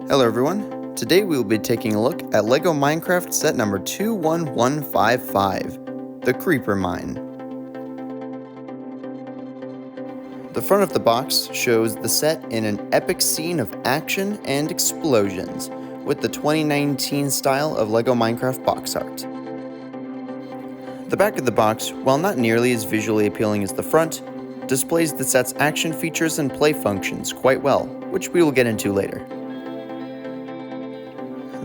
Hello everyone, today we will be taking a look at LEGO Minecraft set number 21155, the Creeper Mine. The front of the box shows the set in an epic scene of action and explosions, with the 2019 style of LEGO Minecraft box art. The back of the box, while not nearly as visually appealing as the front, displays the set's action features and play functions quite well, which we will get into later.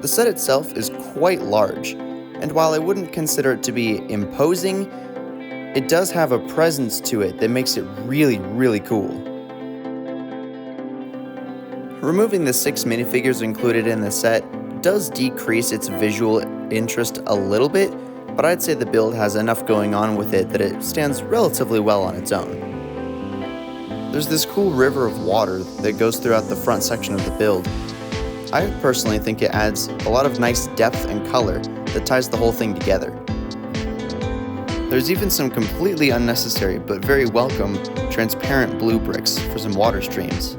The set itself is quite large, and while I wouldn't consider it to be imposing, it does have a presence to it that makes it really cool. Removing the 6 minifigures included in the set does decrease its visual interest a little bit, but I'd say the build has enough going on with it that it stands relatively well on its own. There's this cool river of water that goes throughout the front section of the build. I personally think it adds a lot of nice depth and color that ties the whole thing together. There's even some completely unnecessary but very welcome transparent blue bricks for some water streams.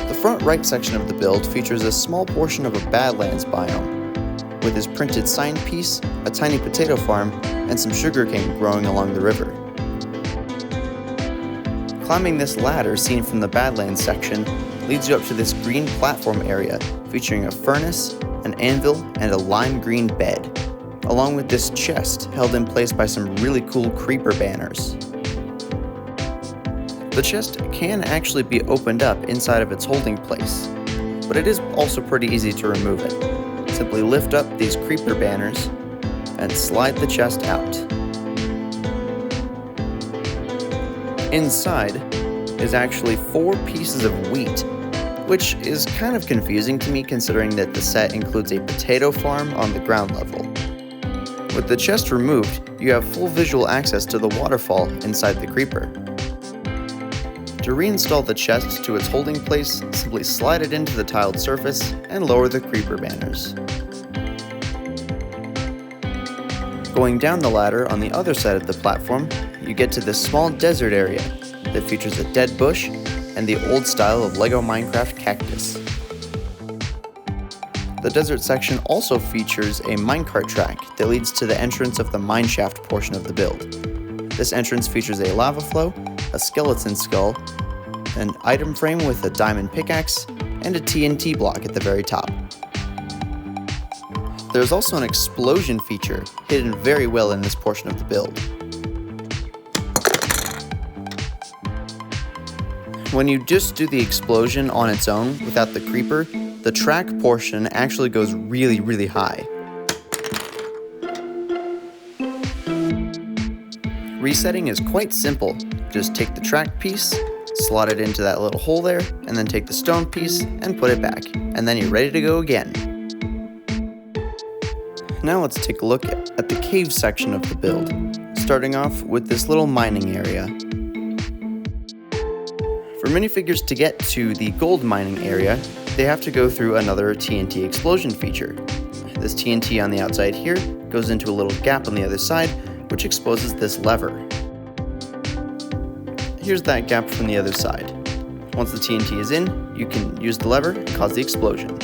The front right section of the build features a small portion of a Badlands biome, with his printed sign piece, a tiny potato farm, and some sugarcane growing along the river. Climbing this ladder seen from the Badlands section leads you up to this green platform area featuring a furnace, an anvil, and a lime green bed, along with this chest held in place by some really cool creeper banners. The chest can actually be opened up inside of its holding place, but it is also pretty easy to remove it. Simply lift up these creeper banners and slide the chest out. Inside is actually 4 pieces of wheat, which is kind of confusing to me considering that the set includes a potato farm on the ground level. With the chest removed, you have full visual access to the waterfall inside the creeper. To reinstall the chest to its holding place, simply slide it into the tiled surface and lower the creeper banners. Going down the ladder on the other side of the platform, you get to this small desert area that features a dead bush and the old style of LEGO Minecraft cactus. The desert section also features a minecart track that leads to the entrance of the mineshaft portion of the build. This entrance features a lava flow, a skeleton skull, an item frame with a diamond pickaxe, and a TNT block at the very top. There's also an explosion feature hidden very well in this portion of the build. When you just do the explosion on its own without the creeper, the track portion actually goes really high. Resetting is quite simple. Just take the track piece, slot it into that little hole there, and then take the stone piece and put it back, and then you're ready to go again. Now let's take a look at the cave section of the build, starting off with this little mining area. For minifigures to get to the gold mining area, they have to go through another TNT explosion feature. This TNT on the outside here goes into a little gap on the other side, which exposes this lever. Here's that gap from the other side. Once the TNT is in, you can use the lever and cause the explosion.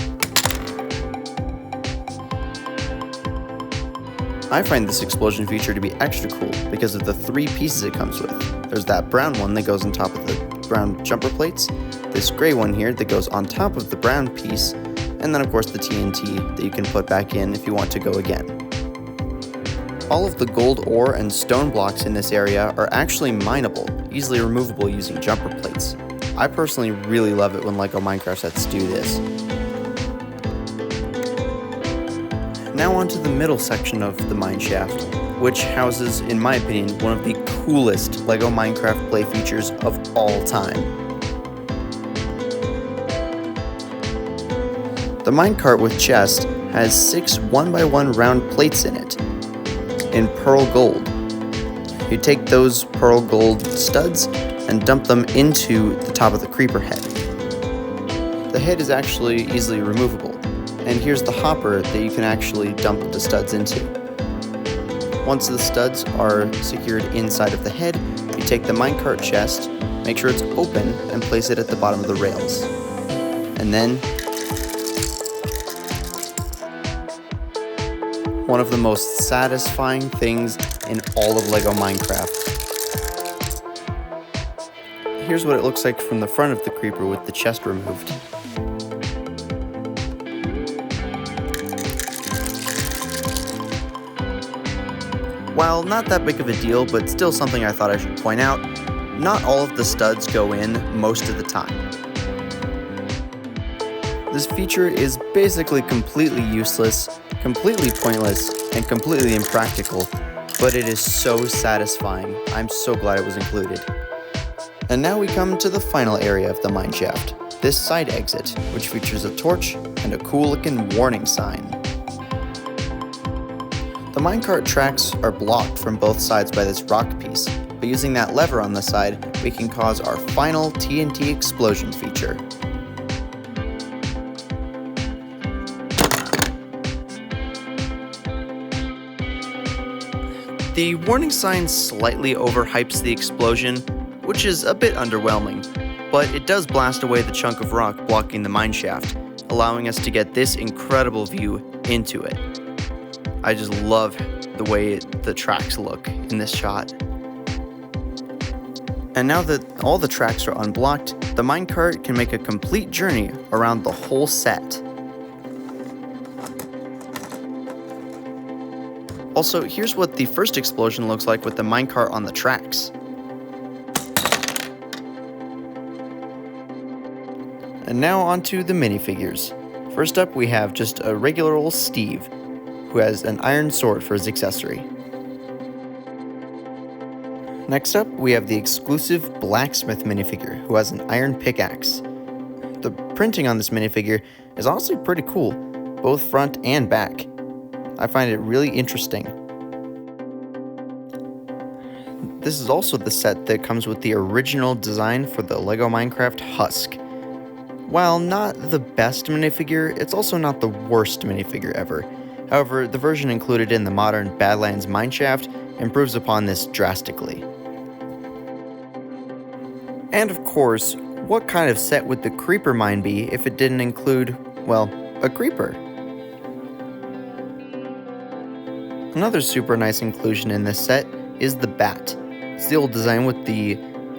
I find this explosion feature to be extra cool because of the 3 pieces it comes with. There's that brown one that goes on top of the brown jumper plates, this gray one here that goes on top of the brown piece, and then of course the TNT that you can put back in if you want to go again. All of the gold ore and stone blocks in this area are actually mineable, easily removable using jumper plates. I personally really love it when LEGO Minecraft sets do this. Now onto the middle section of the mineshaft, which houses, in my opinion, one of the coolest LEGO Minecraft play features of all time. The minecart with chest has 6 1x1 round plates in it, in pearl gold. You take those pearl gold studs and dump them into the top of the creeper head. The head is actually easily removable, and here's the hopper that you can actually dump the studs into. Once the studs are secured inside of the head, you take the minecart chest, make sure it's open, and place it at the bottom of the rails. And then one of the most satisfying things in all of LEGO Minecraft. Here's what it looks like from the front of the creeper with the chest removed. While not that big of a deal, but still something I thought I should point out, not all of the studs go in most of the time. This feature is basically completely useless, completely pointless, and completely impractical, but it is so satisfying. I'm so glad it was included. And now we come to the final area of the mineshaft, this side exit, which features a torch and a cool looking warning sign. The minecart tracks are blocked from both sides by this rock piece, but using that lever on the side, we can cause our final TNT explosion feature. The warning sign slightly overhypes the explosion, which is a bit underwhelming, but it does blast away the chunk of rock blocking the mineshaft, allowing us to get this incredible view into it. I just love the way the tracks look in this shot. And now that all the tracks are unblocked, the minecart can make a complete journey around the whole set. Also, here's what the first explosion looks like with the minecart on the tracks. And now onto the minifigures. First up, we have just a regular old Steve, who has an iron sword for his accessory. Next up, we have the exclusive blacksmith minifigure, who has an iron pickaxe. The printing on this minifigure is honestly pretty cool, both front and back. I find it really interesting. This is also the set that comes with the original design for the LEGO Minecraft Husk. While not the best minifigure, it's also not the worst minifigure ever. However, the version included in the modern Badlands mineshaft improves upon this drastically. And of course, what kind of set would the creeper mine be if it didn't include, well, a creeper? Another super nice inclusion in this set is the bat. It's the old design with the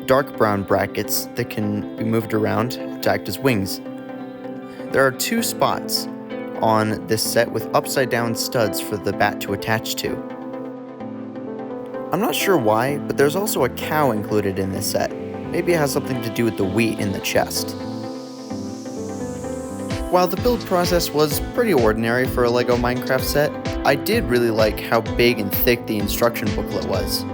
dark brown brackets that can be moved around to act as wings. There are two spots on this set with upside down studs for the bat to attach to. I'm not sure why, but there's also a cow included in this set. Maybe it has something to do with the wheat in the chest. While the build process was pretty ordinary for a LEGO Minecraft set, I did really like how big and thick the instruction booklet was.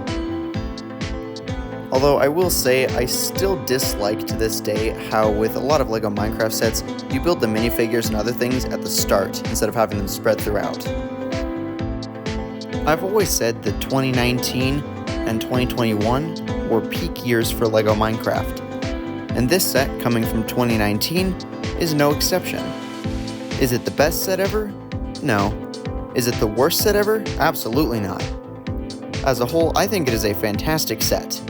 Although I will say I still dislike to this day how with a lot of LEGO Minecraft sets, you build the minifigures and other things at the start instead of having them spread throughout. I've always said that 2019 and 2021 were peak years for LEGO Minecraft, and this set coming from 2019 is no exception. Is it the best set ever? No. Is it the worst set ever? Absolutely not. As a whole, I think it is a fantastic set.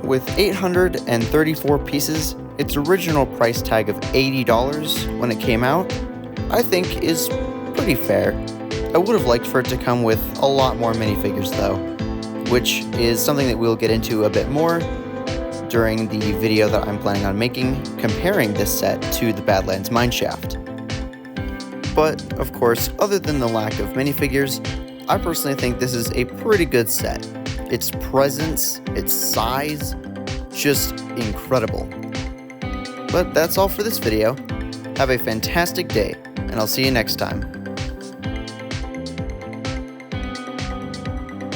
With 834 pieces, its original price tag of $80 when it came out, I think is pretty fair. I would have liked for it to come with a lot more minifigures though, which is something that we'll get into a bit more during the video that I'm planning on making comparing this set to the Badlands mineshaft. But, of course, other than the lack of minifigures, I personally think this is a pretty good set. Its presence, its size, just incredible. But that's all for this video. Have a fantastic day, and I'll see you next time.